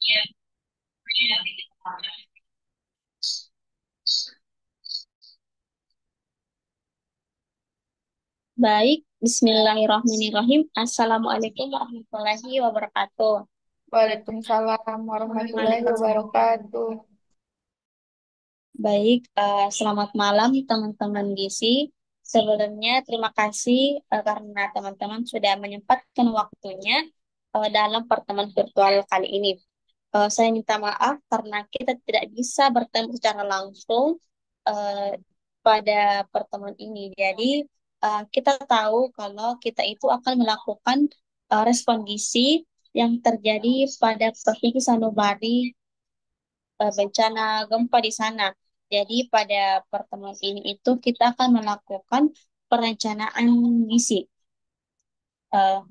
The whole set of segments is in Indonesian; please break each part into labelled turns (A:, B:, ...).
A: Baik, Bismillahirrahmanirrahim. Assalamualaikum warahmatullahi wabarakatuh.
B: Waalaikumsalam warahmatullahi wabarakatuh.
A: Baik, selamat malam teman-teman Gizi. Sebelumnya terima kasih karena teman-teman sudah menyempatkan waktunya dalam pertemuan virtual kali ini. Saya minta maaf karena kita tidak bisa bertemu secara langsung eh, pada pertemuan ini. Jadi kita tahu kalau kita itu akan melakukan respon gizi yang terjadi pada Provinsi Sanubari bencana gempa di sana. Jadi pada pertemuan ini itu kita akan melakukan perencanaan gizi, eh,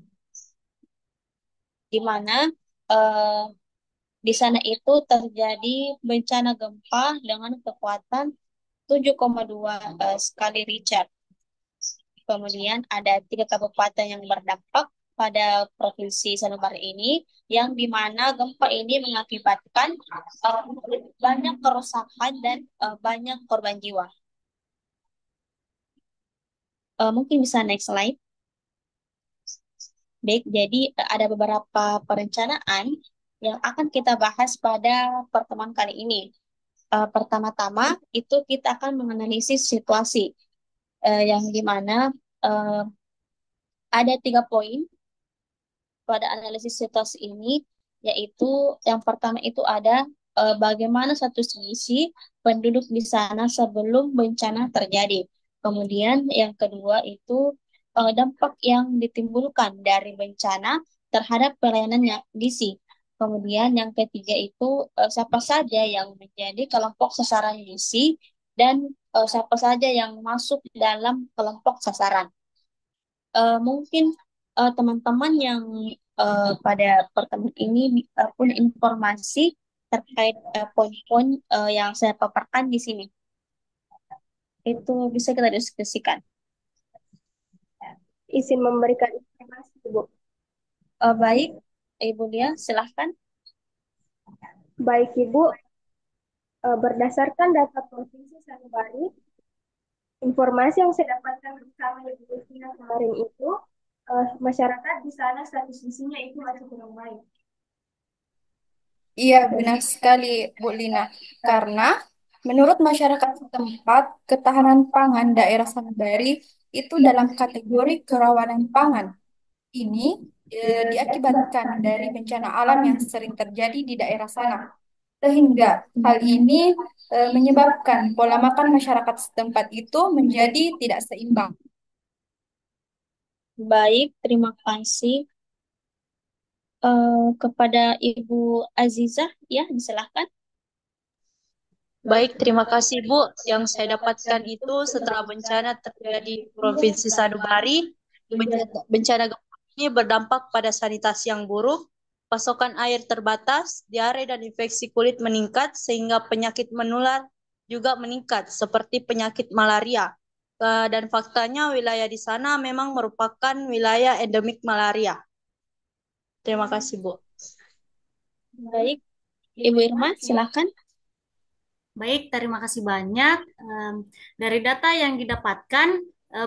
A: di mana eh, di sana itu terjadi bencana gempa dengan kekuatan 7,2 skali Richter. Kemudian ada tiga kabupaten yang berdampak pada provinsi Sanubari ini, yang di mana gempa ini mengakibatkan eh, banyak kerusakan dan banyak korban jiwa. Mungkin bisa next slide. Baik, jadi ada beberapa perencanaan yang akan kita bahas pada pertemuan kali ini. Pertama-tama itu kita akan menganalisis situasi yang di mana eh, ada 3 poin pada analisis situasi ini, yaitu yang pertama itu ada bagaimana status gizi penduduk di sana sebelum bencana terjadi. Kemudian yang kedua itu dampak yang ditimbulkan dari bencana terhadap pelayanan gizi. Kemudian yang ketiga itu siapa saja yang menjadi kelompok sasaran gizi dan siapa saja yang masuk dalam kelompok sasaran. Mungkin teman-teman yang pada pertemuan ini punya informasi terkait poin-poin yang saya paparkan di sini. Itu bisa kita diskusikan.
B: Izin memberikan informasi, Bu.
A: Baik, Ibu Lia, silahkan.
B: Baik, Ibu, berdasarkan data Provinsi Sanubari, informasi yang saya dapatkan bersama Ibu Kusina kemarin itu, masyarakat di sana status gizinya itu masih kurang baik.
C: Iya, benar sekali, Bu Lina. Karena menurut masyarakat setempat, ketahanan pangan daerah Sanubari itu dalam kategori kerawanan pangan. Ini diakibatkan dari bencana alam yang sering terjadi di daerah sana. Sehingga hal ini menyebabkan pola makan masyarakat setempat itu menjadi tidak seimbang.
A: Baik, terima kasih kepada Ibu Azizah. Ya, silakan.
D: Baik, terima kasih Bu. Yang saya dapatkan itu setelah bencana terjadi di Provinsi Sanubari, bencana gempa ini berdampak pada sanitasi yang buruk, pasokan air terbatas, diare dan infeksi kulit meningkat, sehingga penyakit menular juga meningkat, seperti penyakit malaria. Dan faktanya wilayah di sana memang merupakan wilayah endemik malaria. Terima kasih Bu.
A: Baik, Ibu Irma, silakan.
E: Baik, terima kasih banyak. Dari data yang didapatkan,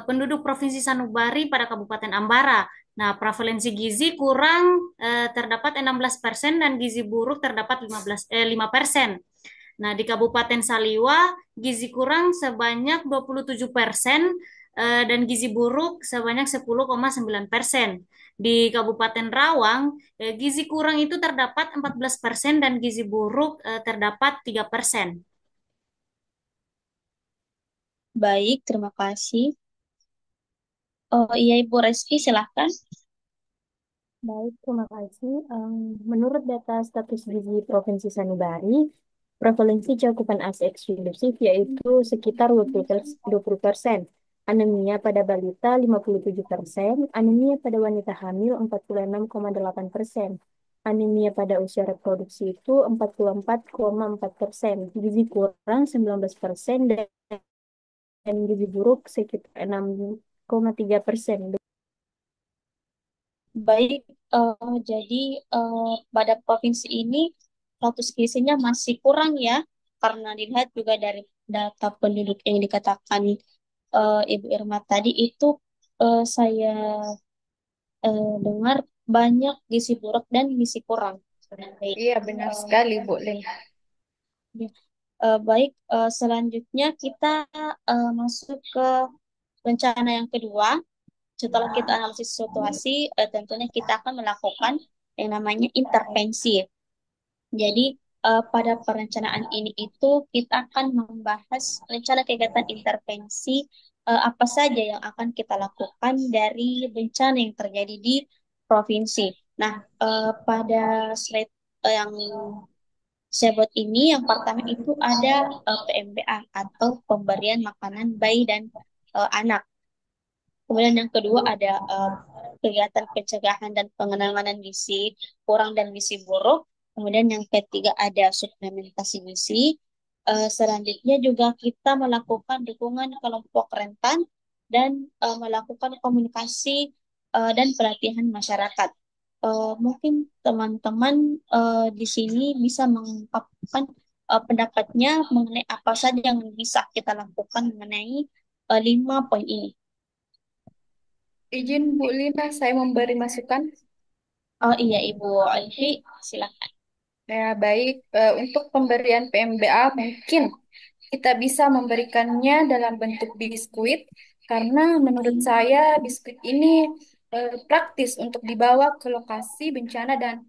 E: penduduk Provinsi Sanubari pada Kabupaten Ambara. Nah, prevalensi gizi kurang terdapat 16% dan gizi buruk terdapat 5%. Nah, di Kabupaten Saliwa, gizi kurang sebanyak 27% dan gizi buruk sebanyak 10,9%. Di Kabupaten Rawang, gizi kurang itu terdapat 14% dan gizi buruk terdapat 3%.
A: Baik, terima kasih. Oh iya, Ibu Reski, silahkan.
B: Baik, terima kasih. Menurut data status gizi Provinsi Sanubari, prevalensi cakupan ASI eksklusif yaitu sekitar 20%. Anemia pada balita 57%, anemia pada wanita hamil 46,8%, anemia pada usia reproduksi itu 44,4%, gizi kurang 19%, dan gizi buruk sekitar 6,3%.
A: Baik, jadi pada provinsi ini status gizinya masih kurang ya, karena dilihat juga dari data penduduk yang dikatakan Ibu Irma tadi itu saya dengar banyak gizi buruk dan gizi kurang. Baik.
C: Iya, benar sekali, Bu Lin.
A: Ya. Baik, selanjutnya kita masuk ke rencana yang kedua. Setelah kita analisis situasi, tentunya kita akan melakukan yang namanya intervensi. Jadi, pada perencanaan ini itu kita akan membahas rencana kegiatan intervensi apa saja yang akan kita lakukan dari bencana yang terjadi di provinsi. Nah, pada slide yang saya buat ini, yang pertama itu ada PMBA atau pemberian makanan bayi dan anak. Kemudian yang kedua ada kegiatan pencegahan dan pengenanganan gizi kurang dan gizi buruk. Kemudian yang ketiga ada suplementasi gizi. Selanjutnya juga kita melakukan dukungan kelompok rentan dan melakukan komunikasi dan pelatihan masyarakat. Mungkin teman-teman di sini bisa mengungkapkan pendapatnya mengenai apa saja yang bisa kita lakukan mengenai 5 poin ini.
C: Izin Bu Lina, saya memberi masukan.
A: Oh iya, Ibu Alfi, silakan.
C: Ya, baik. Untuk pemberian PMBA mungkin kita bisa memberikannya dalam bentuk biskuit karena menurut saya biskuit ini praktis untuk dibawa ke lokasi bencana dan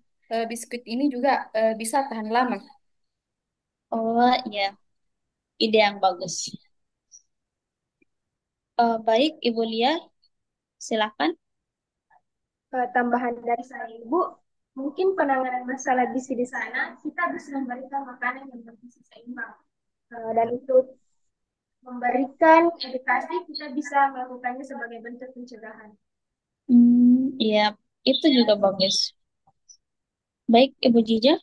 C: biskuit ini juga bisa tahan lama.
A: Oh iya, ide yang bagus. Baik, Ibu Lia, silakan.
B: Tambahan dari saya, Ibu, mungkin penanganan masalah gizi di sana, kita bisa memberikan makanan yang bergizi seimbang. Dan untuk memberikan edukasi, kita bisa melakukannya sebagai bentuk pencegahan.
A: Iya, itu juga bagus. Baik, Ibu Jija.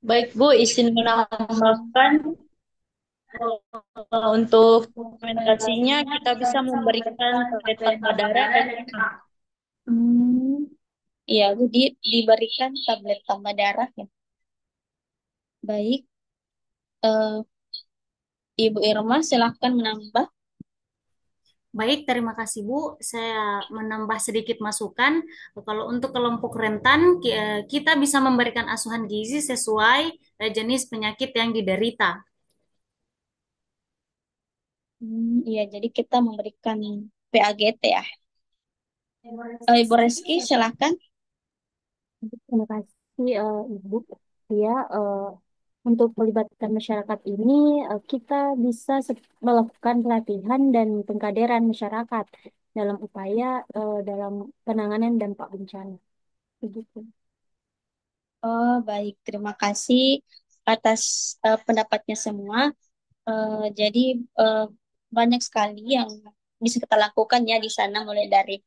D: Baik Bu, izin menambahkan untuk dokumentasinya kita bisa memberikan tablet tambah darah dan
A: Hmm, iya, jadi diberikan tablet tambah darah ya. Baik, eh, Ibu Irma, silakan menambah.
E: Baik, terima kasih Bu. Saya menambah sedikit masukan. Kalau untuk kelompok rentan, kita bisa memberikan asuhan gizi sesuai jenis penyakit yang diderita.
A: Iya, jadi kita memberikan PAGT ya. Ibu Reski, silakan.
F: Terima kasih Ibu. Ya, untuk melibatkan masyarakat ini, kita bisa melakukan pelatihan dan pengkaderan masyarakat dalam upaya dalam penanganan dampak bencana. Begitu.
A: Oh, baik. Terima kasih atas pendapatnya semua. Jadi eh, banyak sekali yang bisa kita lakukan ya di sana, mulai dari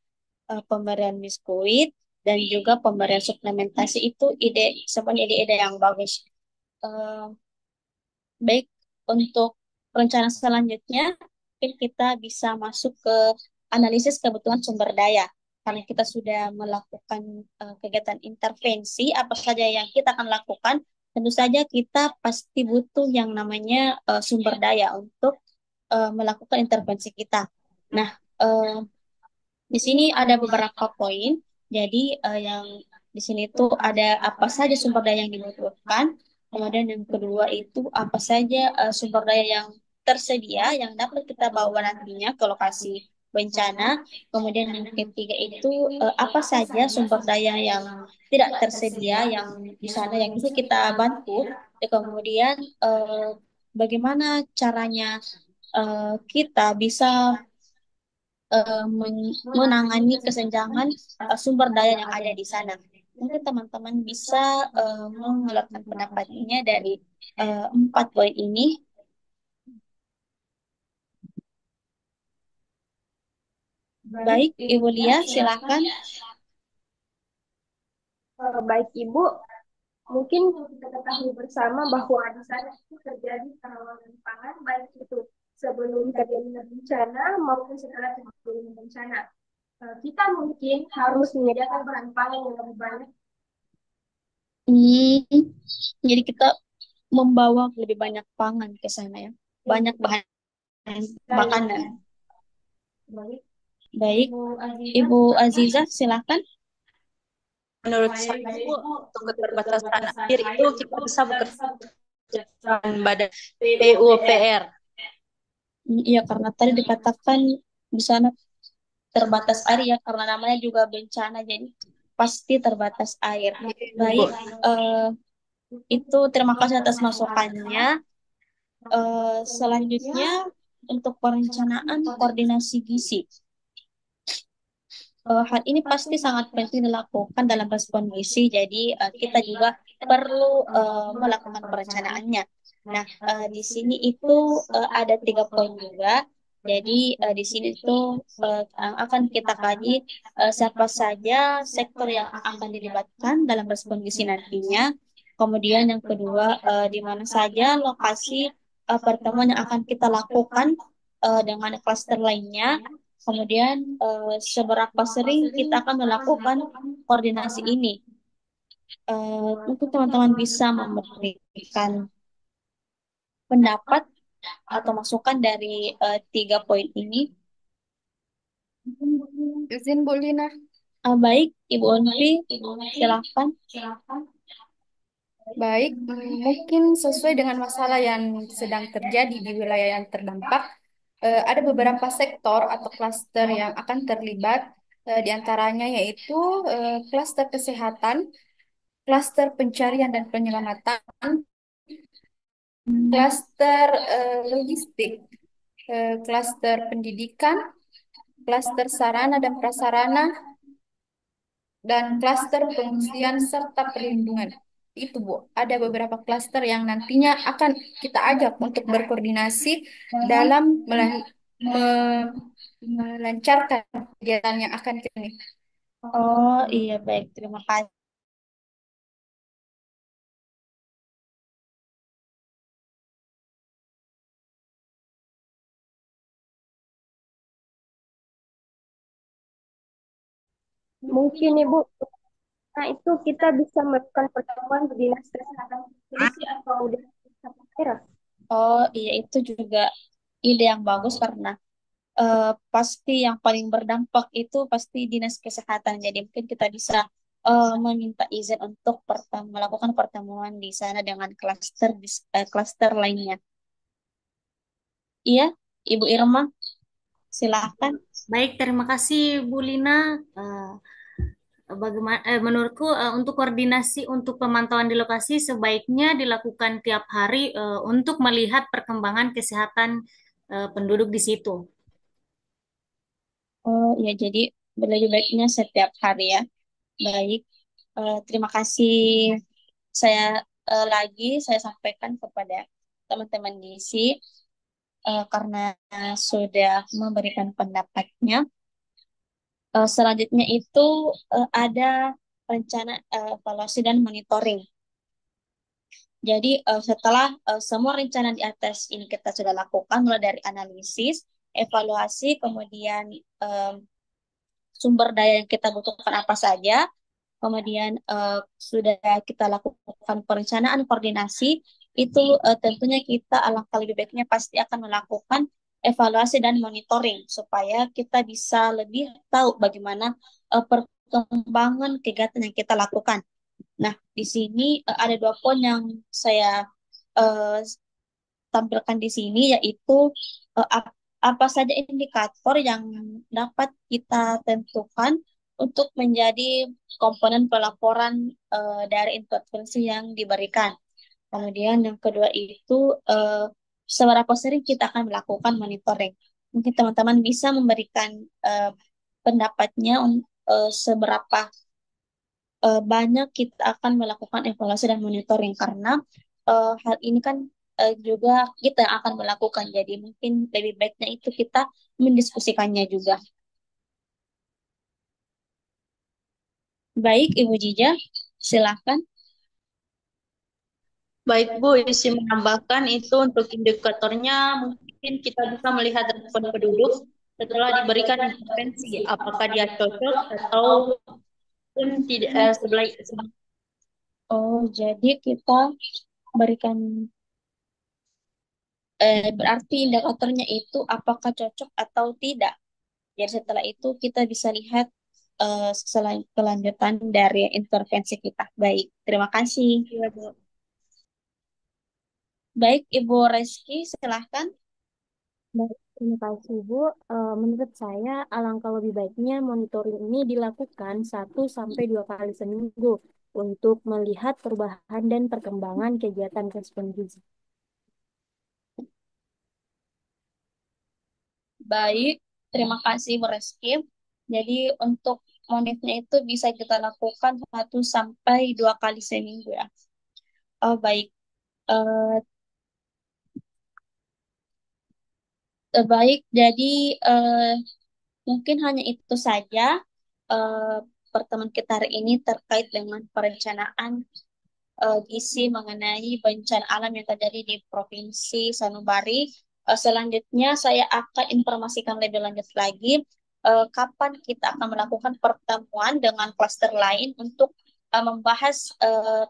A: pemberian biskuit dan juga pemberian suplementasi itu ide sebenarnya ide-ide yang bagus. Eh, Baik, untuk rencana selanjutnya mungkin kita bisa masuk ke analisis kebutuhan sumber daya. Karena kita sudah melakukan kegiatan intervensi, apa saja yang kita akan lakukan, tentu saja kita pasti butuh yang namanya sumber daya untuk melakukan intervensi kita. Nah, eh, di sini ada beberapa poin. Jadi yang di sini tuh ada apa saja sumber daya yang dibutuhkan. Kemudian yang kedua itu apa saja sumber daya yang tersedia yang dapat kita bawa nantinya ke lokasi bencana. Kemudian yang ketiga itu apa saja sumber daya yang tidak tersedia yang di sana yang bisa kita bantu. Dan kemudian bagaimana caranya kita bisa menangani kesenjangan sumber daya yang ada di sana. Mungkin teman-teman bisa mengeluarkan pendapatnya dari 4 poin ini. Baik, Ibu Lia, silakan.
B: Baik Ibu, mungkin kita ketahui bersama bahwa di sana itu terjadi kerawanan pangan baik itu sebelum terjadinya bencana maupun setelah terjadinya bencana. Kita mungkin harus menyediakan bahan pangan yang lebih banyak
A: Hmm, jadi kita membawa lebih banyak pangan ke sana ya. Banyak bahan makanan. Baik, Ibu Aziza, silakan.
D: Menurut saya, Bu, untuk keterbatasan air itu kita bisa bekerja dengan badan PUPR.
A: Iya, karena tadi dikatakan di sana terbatas air ya, karena namanya juga bencana, jadi pasti terbatas air.
D: Bu.
A: Baik, eh, itu terima kasih atas masukannya. Selanjutnya untuk perencanaan koordinasi gizi. Hal ini pasti sangat penting dilakukan dalam respon gizi, jadi kita juga perlu melakukan perencanaannya. Nah, di sini itu ada 3 poin juga. Jadi di sini itu yang akan kita kaji siapa saja sektor yang akan dilibatkan dalam respon gizi nantinya. Kemudian yang kedua, di mana saja lokasi pertemuan yang akan kita lakukan dengan klaster lainnya. Kemudian seberapa sering kita akan melakukan koordinasi ini. Mungkin teman-teman bisa memberikan pendapat atau masukan dari 3 poin ini.
C: Izin Bu Lina.
A: Baik, Ibu Onfi, silakan.
C: Baik, mungkin sesuai dengan masalah yang sedang terjadi di wilayah yang terdampak, ada beberapa sektor atau klaster yang akan terlibat, di antaranya yaitu klaster kesehatan, klaster pencarian dan penyelamatan, klaster logistik, klaster pendidikan, klaster sarana dan prasarana, dan klaster pengungsian serta perlindungan. Itu Bu, ada beberapa klaster yang nantinya akan kita ajak untuk berkoordinasi dalam melancarkan kegiatan yang akan kita ini.
A: Oh iya, baik, terima kasih.
B: Mungkin Ibu, nah itu kita bisa melakukan pertemuan di dinas kesehatan provinsi atau dinas kesehatan daerah.
A: Oh iya, itu juga ide yang bagus karena pasti yang paling berdampak itu pasti dinas kesehatan. Jadi mungkin kita bisa meminta izin untuk melakukan pertemuan di sana dengan klaster lainnya. Iya, Ibu Irma, silakan.
E: Baik, terima kasih Bu Lina. Eh, Bagaimana, menurutku untuk koordinasi untuk pemantauan di lokasi sebaiknya dilakukan tiap hari untuk melihat perkembangan kesehatan penduduk di situ.
A: Oh iya, jadi lebih baiknya setiap hari ya. Baik, terima kasih. Saya saya sampaikan kepada teman-teman di sini karena sudah memberikan pendapatnya. Selanjutnya itu ada rencana evaluasi dan monitoring. Jadi setelah semua rencana di atas ini kita sudah lakukan, mulai dari analisis, evaluasi, kemudian em, sumber daya yang kita butuhkan apa saja, kemudian sudah kita lakukan perencanaan koordinasi, itu tentunya kita alangkah lebih baiknya pasti akan melakukan evaluasi dan monitoring supaya kita bisa lebih tahu bagaimana perkembangan kegiatan yang kita lakukan. Nah, di sini ada 2 poin yang saya eh, tampilkan di sini, yaitu apa saja indikator yang dapat kita tentukan untuk menjadi komponen pelaporan dari intervensi yang diberikan. Kemudian yang kedua itu seberapa sering kita akan melakukan monitoring. Mungkin teman-teman bisa memberikan eh, pendapatnya seberapa banyak kita akan melakukan evaluasi dan monitoring karena hal ini kan juga kita yang akan melakukan. Jadi mungkin lebih baiknya itu kita mendiskusikannya juga. Baik, Ibu Jija, silakan.
D: Baik Bu, isi menambahkan itu untuk indikatornya mungkin kita bisa melihat respon penduduk setelah diberikan intervensi, apakah dia cocok atau pun tidak
A: Oh, jadi kita berikan berarti indikatornya itu apakah cocok atau tidak. Jadi setelah itu kita bisa lihat selain kelanjutan dari intervensi kita. Baik, terima kasih.
D: Iya, Bu.
A: Baik, Ibu Reski, silahkan.
F: Baik, terima kasih, Bu. Menurut saya, alangkah lebih baiknya monitoring ini dilakukan 1 sampai 2 kali seminggu untuk melihat perubahan dan perkembangan kegiatan respon gizi.
A: Baik, terima kasih Bu Reski. Jadi untuk monitnya itu bisa kita lakukan 1 sampai 2 kali seminggu ya. Oh baik. Eh, baik, jadi eh, mungkin hanya itu saja eh, pertemuan kita hari ini terkait dengan perencanaan gizi mengenai bencana alam yang terjadi di Provinsi Sanubari. Selanjutnya saya akan informasikan lebih lanjut lagi kapan kita akan melakukan pertemuan dengan klaster lain untuk membahas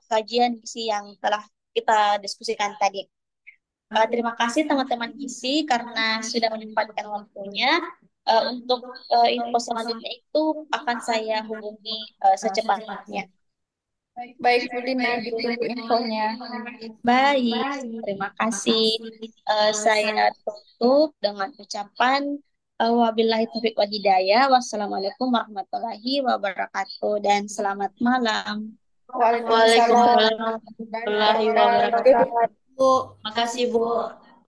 A: kajian gizi yang telah kita diskusikan tadi. Terima kasih teman-teman gizi karena sudah menyempatkan waktunya. Untuk info selanjutnya itu akan saya hubungi secepatnya.
C: Baik, Bu Lina, ditunggu infonya.
A: Baik, terima kasih. Saya tutup dengan ucapan wabillahi taufiq wal hidayah. Wassalamualaikum warahmatullahi wabarakatuh dan selamat malam.
C: Waalaikumsalam
D: Waalaikumsalam
C: warahmatullahi
D: warahmatullahi
C: wabarakatuh.
D: wabarakatuh.
E: Bu.
D: Makasih, Bu.